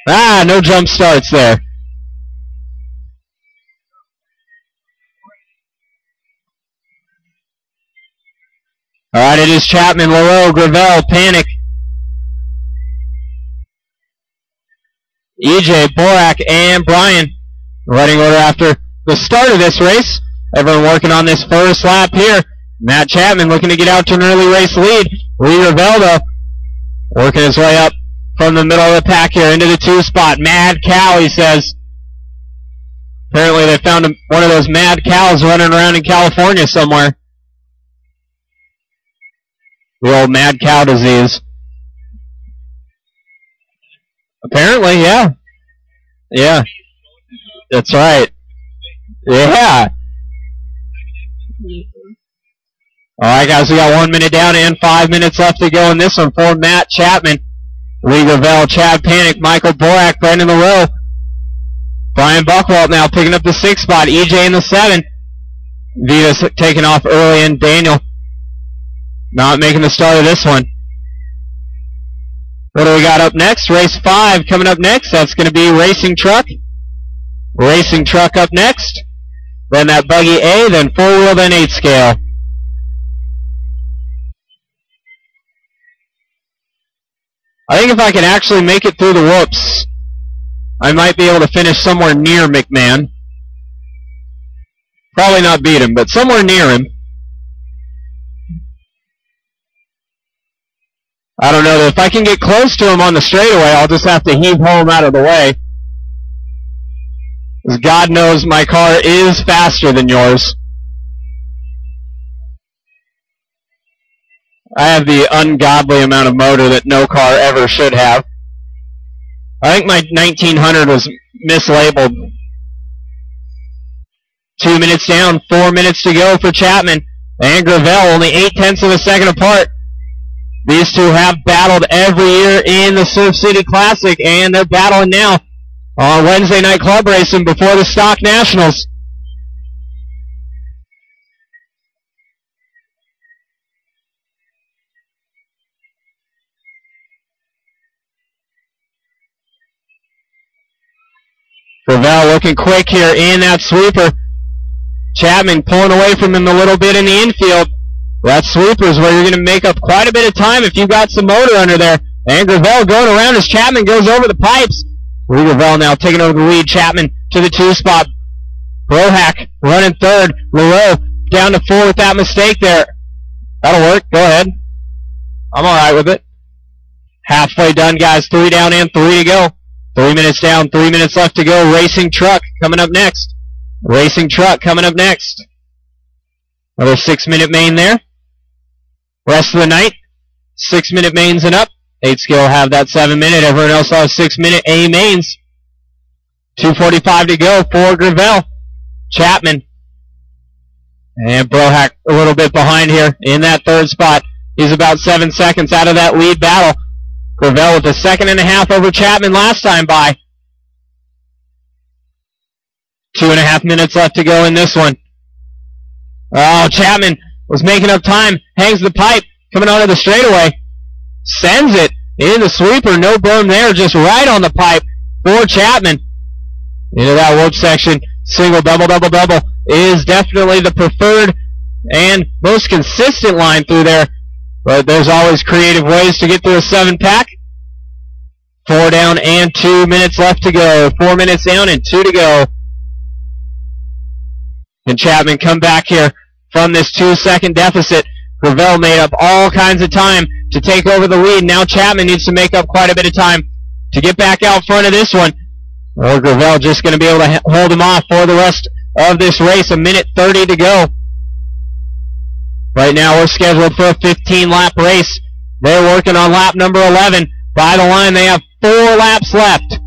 No jump starts there. All right, it is Chapman, Leroux, Gravel, Panic, EJ, Borak, and Brian. Running order after the start of this race. Everyone working on this first lap here. Matt Chapman looking to get out to an early race lead. Lee Raveldo working his way up from the middle of the pack here into the 2 spot. Mad Cow, he says. Apparently they found one of those mad cows running around in California somewhere. The old mad cow disease. Apparently, yeah. Yeah. That's right. Yeah. Alright guys, we got 1 minute down and 5 minutes left to go in this one for Matt Chapman. Lee Gravel, Chad Panic, Michael Borak, Brandon Leroux. Brian Buckwalt now picking up the 6 spot. EJ in the 7. Vita's taking off early, and Daniel not making the start of this one. What do we got up next? Race 5 coming up next. That's going to be Racing Truck. Racing Truck up next. Then that Buggy A, then 4-wheel, then 8 scale. I think if I can actually make it through the whoops, I might be able to finish somewhere near McMahon. Probably not beat him, but somewhere near him. I don't know. If I can get close to him on the straightaway, I'll just have to heave home out of the way. Because God knows my car is faster than yours. I have the ungodly amount of motor that no car ever should have. I think my 1900 was mislabeled. 2 minutes down, 4 minutes to go for Chapman and Gravel, only 0.8 of a second apart. These two have battled every year in the Surf City Classic, and they're battling now on Wednesday night club racing before the Stock Nationals. Gravel looking quick here in that sweeper. Chapman pulling away from him a little bit in the infield. That sweeper is where you're going to make up quite a bit of time if you've got some motor under there. And Gravel going around as Chapman goes over the pipes. Lee Gravel now taking over the lead. Chapman to the 2 spot. Brohack running 3rd. Leroux down to 4 with that mistake there. That'll work. Go ahead. I'm alright with it. Halfway done, guys. 3 down and 3 to go. 3 minutes down, 3 minutes left to go. Racing Truck coming up next. Racing Truck coming up next. Another 6-minute main there. Rest of the night, 6-minute mains and up. 8 scale have that 7-minute. Everyone else will have 6-minute A mains. 2:45 to go for Gravel. Chapman. And Brohack a little bit behind here in that 3rd spot. He's about 7 seconds out of that lead battle. Gravel with a 1.5 over Chapman last time by. 2.5 minutes left to go in this one. Oh, Chapman was making up time. Hangs the pipe. Coming onto the straightaway. Sends it in the sweeper. No berm there. Just right on the pipe for Chapman. Into that whoop section. Single, double, double, double is definitely the preferred and most consistent line through there. But there's always creative ways to get through a 7-pack. 4 down and 2 minutes left to go. 4 minutes down and 2 to go. Can Chapman come back here from this 2-second deficit? Gravel made up all kinds of time to take over the lead. Now Chapman needs to make up quite a bit of time to get back out front of this one. Or Gravel just going to be able to hold him off for the rest of this race. 1:30 to go. Right now we're scheduled for a 15-lap race. They're working on lap number 11. By the line, they have 4 laps left.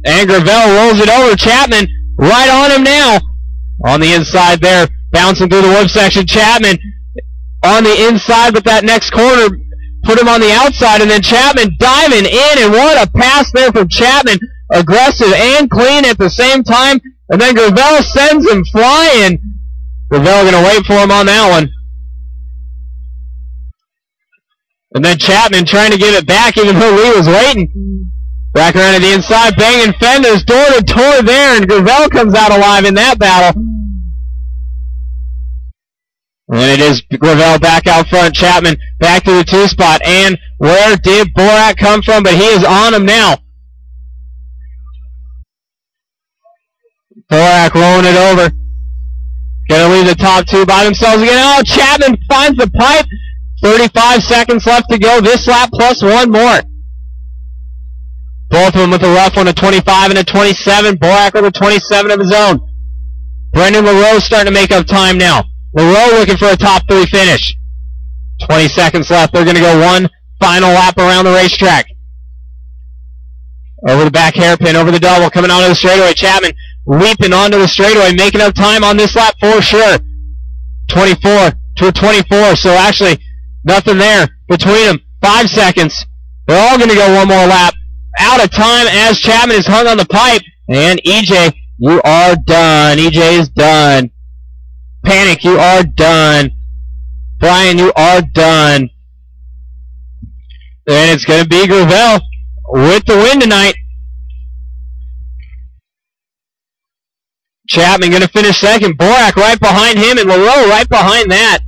And Gravel rolls it over. Chapman right on him now. On the inside there, bouncing through the whoop section. Chapman on the inside with that next corner. Put him on the outside, and then Chapman diving in, and what a pass there from Chapman. Aggressive and clean at the same time. And then Gravel sends him flying. Gravel going to wait for him on that one. And then Chapman trying to give it back even though Lee was waiting. Back around to the inside, banging fenders, door to door there, and Gravel comes out alive in that battle. And it is Gravel back out front. Chapman back to the 2 spot. And where did Borak come from? But he is on him now. Borak rolling it over. Gonna leave the top 2 by themselves again. Oh, Chapman finds the pipe. 35 seconds left to go this lap plus 1 more. Both of them with a rough one, a 25 and a 27. Borak with a 27 of his own. Brendan LaRoe starting to make up time now. LaRoe looking for a top 3 finish. 20 seconds left. They're going to go one final lap around the racetrack. Over the back hairpin, over the double, coming onto the straightaway. Chapman leaping onto the straightaway, making up time on this lap for sure. 24 to a 24, so actually nothing there between them. 5 seconds. They're all going to go one more lap. Out of time as Chapman is hung on the pipe. And EJ, you are done. EJ is done. Panic, you are done. Brian, you are done. And it's going to be Gravel with the win tonight. Chapman going to finish second. Borak right behind him, and LaRoe right behind that.